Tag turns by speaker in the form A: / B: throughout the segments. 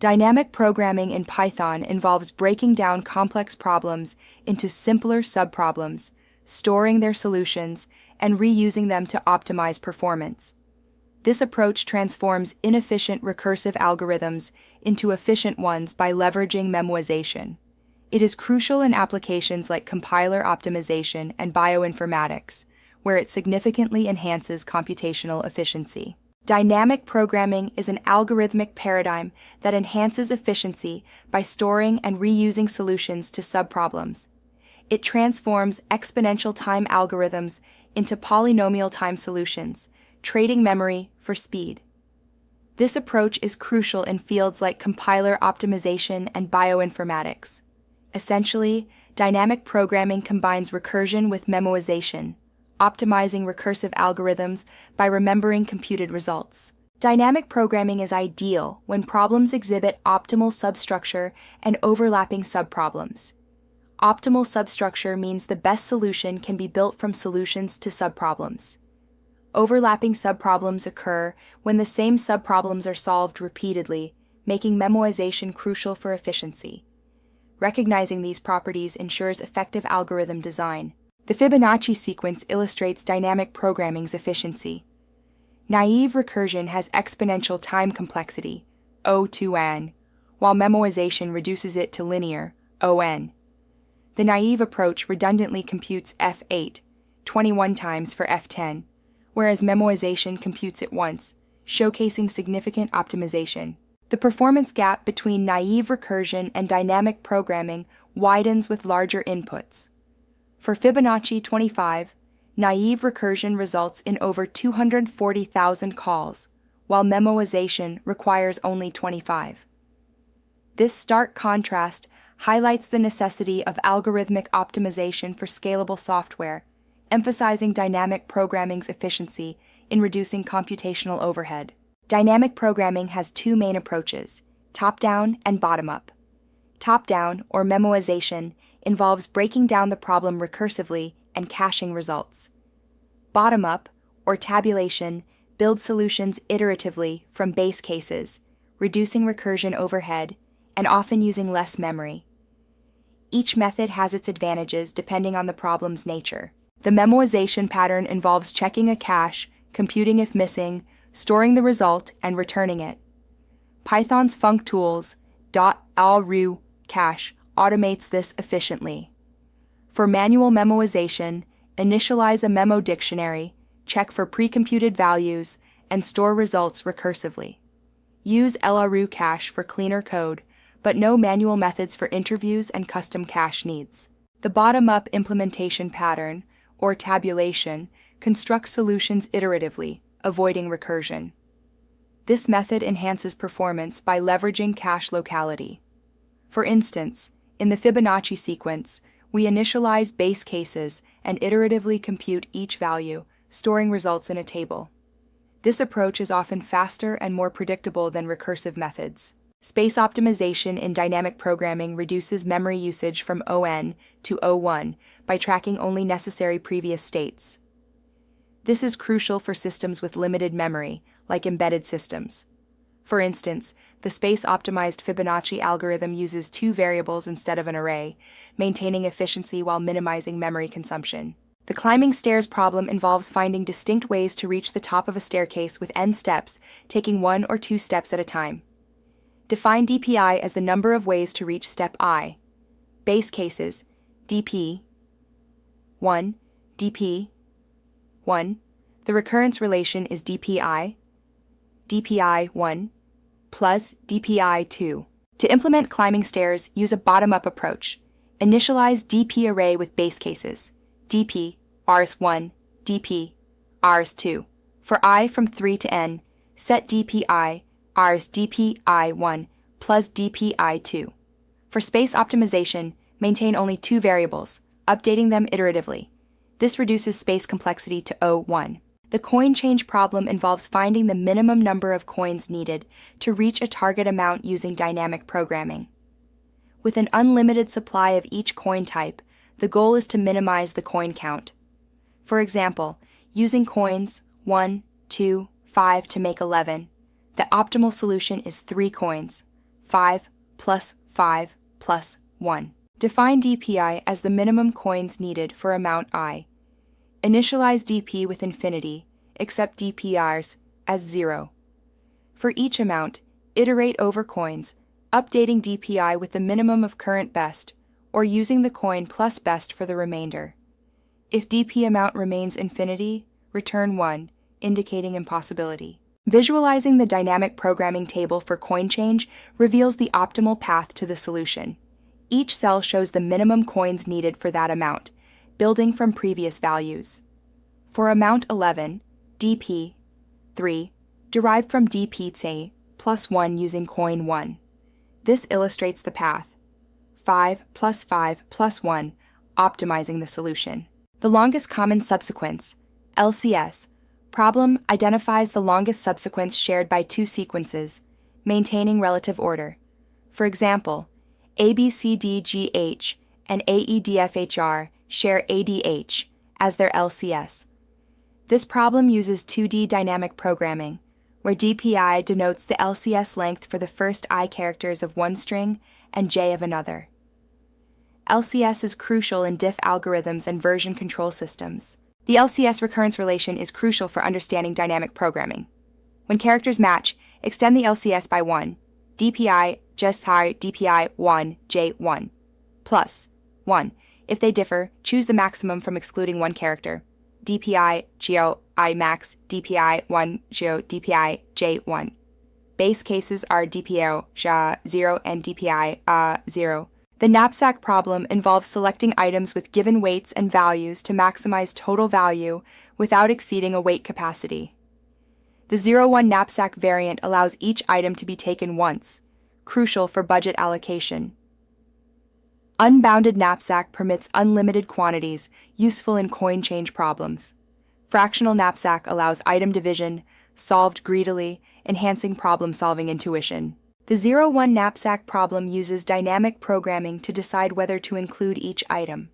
A: Dynamic programming in Python involves breaking down complex problems into simpler subproblems, storing their solutions, and reusing them to optimize performance. This approach transforms inefficient recursive algorithms into efficient ones by leveraging memoization. It is crucial in applications like compiler optimization and bioinformatics, where it significantly enhances computational efficiency. Dynamic programming is an algorithmic paradigm that enhances efficiency by storing and reusing solutions to subproblems. It transforms exponential time algorithms into polynomial time solutions, trading memory for speed. This approach is crucial in fields like compiler optimization and bioinformatics. Essentially, dynamic programming combines recursion with memoization, optimizing recursive algorithms by remembering computed results. Dynamic programming is ideal when problems exhibit optimal substructure and overlapping subproblems. Optimal substructure means the best solution can be built from solutions to subproblems. Overlapping subproblems occur when the same subproblems are solved repeatedly, making memoization crucial for efficiency. Recognizing these properties ensures effective algorithm design. The Fibonacci sequence illustrates dynamic programming's efficiency. Naive recursion has exponential time complexity, O to n, while memoization reduces it to linear, On. The naive approach redundantly computes F8, 21 times for F10, whereas memoization computes it once, showcasing significant optimization. The performance gap between naive recursion and dynamic programming widens with larger inputs. For Fibonacci 25, naive recursion results in over 240,000 calls, while memoization requires only 25. This stark contrast highlights the necessity of algorithmic optimization for scalable software, emphasizing dynamic programming's efficiency in reducing computational overhead. Dynamic programming has two main approaches, top-down and bottom-up. Top-down, or memoization, involves breaking down the problem recursively and caching results. Bottom-up, or tabulation, builds solutions iteratively from base cases, reducing recursion overhead, and often using less memory. Each method has its advantages depending on the problem's nature. The memoization pattern involves checking a cache, computing if missing, storing the result, and returning it. Python's functools .alru cache automates this efficiently. For manual memoization, initialize a memo dictionary, check for pre-computed values, and store results recursively. Use LRU cache for cleaner code, but no manual methods for interviews and custom cache needs. The bottom-up implementation pattern, or tabulation, constructs solutions iteratively, avoiding recursion. This method enhances performance by leveraging cache locality. For instance, in the Fibonacci sequence, we initialize base cases and iteratively compute each value, storing results in a table. This approach is often faster and more predictable than recursive methods. Space optimization in dynamic programming reduces memory usage from On to O1 by tracking only necessary previous states. This is crucial for systems with limited memory, like embedded systems. For instance, the space-optimized Fibonacci algorithm uses two variables instead of an array, maintaining efficiency while minimizing memory consumption. The climbing stairs problem involves finding distinct ways to reach the top of a staircase with n steps, taking 1 or 2 steps at a time. Define DPI as the number of ways to reach step I. Base cases, DP 1, DP 1. The recurrence relation is DPI 1 plus DPI 2. To implement climbing stairs, use a bottom-up approach. Initialize DP array with base cases, DP rs1, DP rs2. For I from 3 to n, set DPI rs DPI1 plus DPI2. For space optimization, maintain only 2 variables, updating them iteratively. This reduces space complexity to O1. The coin change problem involves finding the minimum number of coins needed to reach a target amount using dynamic programming. With an unlimited supply of each coin type, the goal is to minimize the coin count. For example, using coins 1, 2, 5 to make 11, the optimal solution is 3 coins, 5 plus 5 plus 1. Define DPI as the minimum coins needed for amount I. Initialize DP with infinity, except DPRs as 0. For each amount, iterate over coins, updating DPI with the minimum of current best, or using the coin plus best for the remainder. If DP amount remains infinity, return 1, indicating impossibility. Visualizing the dynamic programming table for coin change reveals the optimal path to the solution. Each cell shows the minimum coins needed for that amount, building from previous values. For amount 11, DP 3, derived from DP plus 1 using coin 1. This illustrates the path. 5 plus 5 plus 1, optimizing the solution. The longest common subsequence, LCS, problem identifies the longest subsequence shared by two sequences, maintaining relative order. For example, ABCDGH and AEDFHR share ADH as their LCS. This problem uses 2D dynamic programming, where DPI denotes the LCS length for the first I characters of one string and J of another. LCS is crucial in diff algorithms and version control systems. The LCS recurrence relation is crucial for understanding dynamic programming. When characters match, extend the LCS by 1, DPI just high DPI 1 J1, plus 1. If they differ, choose the maximum from excluding one character, DPI Geo I max DPI 1 Geo DPI J1. Base cases are DPO Ja 0 and DPI 0. The knapsack problem involves selecting items with given weights and values to maximize total value without exceeding a weight capacity. The 0-1 knapsack variant allows each item to be taken once, crucial for budget allocation. Unbounded knapsack permits unlimited quantities, useful in coin change problems. Fractional knapsack allows item division, solved greedily, enhancing problem-solving intuition. The 0-1 knapsack problem uses dynamic programming to decide whether to include each item.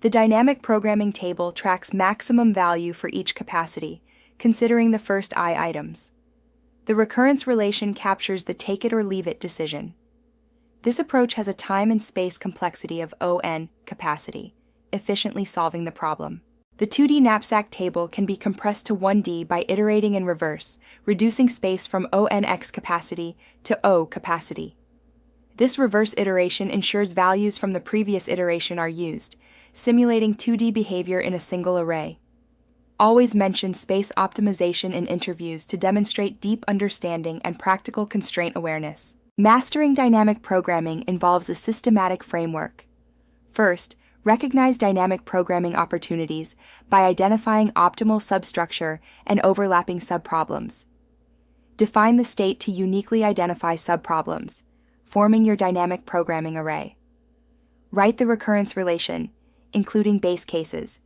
A: The dynamic programming table tracks maximum value for each capacity, considering the first I items. The recurrence relation captures the take-it-or-leave-it decision. This approach has a time and space complexity of ON capacity, efficiently solving the problem. The 2D knapsack table can be compressed to 1D by iterating in reverse, reducing space from ONX capacity to O capacity. This reverse iteration ensures values from the previous iteration are used, simulating 2D behavior in a single array. Always mention space optimization in interviews to demonstrate deep understanding and practical constraint awareness. Mastering dynamic programming involves a systematic framework. First, recognize dynamic programming opportunities by identifying optimal substructure and overlapping subproblems. Define the state to uniquely identify subproblems, forming your dynamic programming array. Write the recurrence relation, including base cases.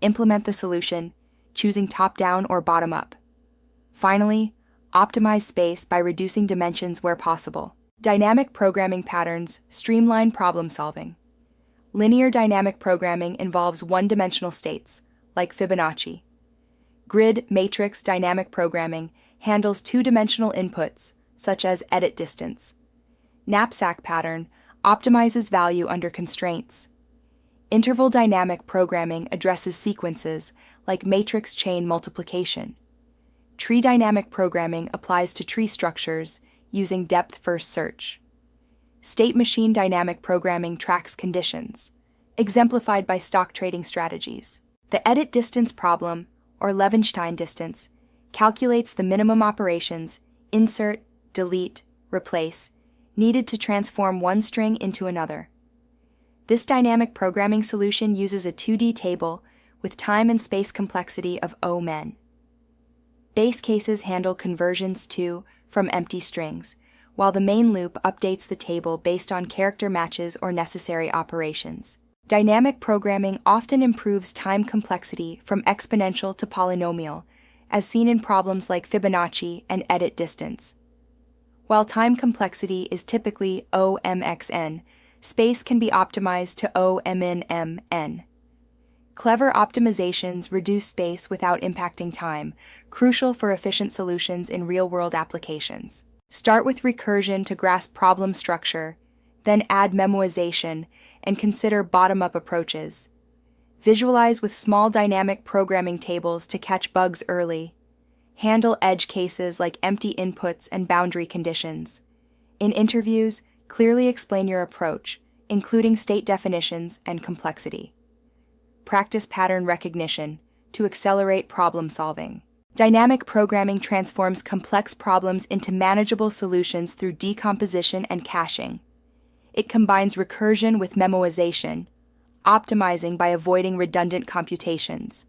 A: Implement the solution, choosing top-down or bottom-up. Finally, optimize space by reducing dimensions where possible. Dynamic programming patterns streamline problem-solving. Linear dynamic programming involves one-dimensional states, like Fibonacci. Grid matrix dynamic programming handles two-dimensional inputs, such as edit distance. Knapsack pattern optimizes value under constraints. Interval dynamic programming addresses sequences, like matrix chain multiplication. Tree dynamic programming applies to tree structures using depth-first search. State machine dynamic programming tracks conditions, exemplified by stock trading strategies. The edit distance problem, or Levenshtein distance, calculates the minimum operations, insert, delete, replace, needed to transform one string into another. This dynamic programming solution uses a 2D table with time and space complexity of O-men. Base cases handle conversions to, from empty strings, while the main loop updates the table based on character matches or necessary operations. Dynamic programming often improves time complexity from exponential to polynomial, as seen in problems like Fibonacci and edit distance. While time complexity is typically O(m)(x(n), space can be optimized to O(m)(n)(m)(n). Clever optimizations reduce space without impacting time, crucial for efficient solutions in real-world applications. Start with recursion to grasp problem structure, then add memoization and consider bottom-up approaches. Visualize with small dynamic programming tables to catch bugs early. Handle edge cases like empty inputs and boundary conditions. In interviews, clearly explain your approach, including state definitions and complexity. Practice pattern recognition to accelerate problem solving. Dynamic programming transforms complex problems into manageable solutions through decomposition and caching. It combines recursion with memoization, optimizing by avoiding redundant computations.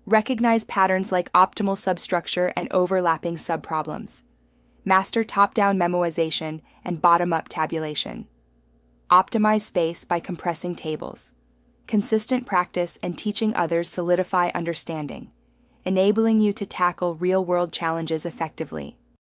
A: Recognize patterns like optimal substructure and overlapping subproblems. Master top-down memoization and bottom-up tabulation. Optimize space by compressing tables. Consistent practice and teaching others solidify understanding, enabling you to tackle real-world challenges effectively.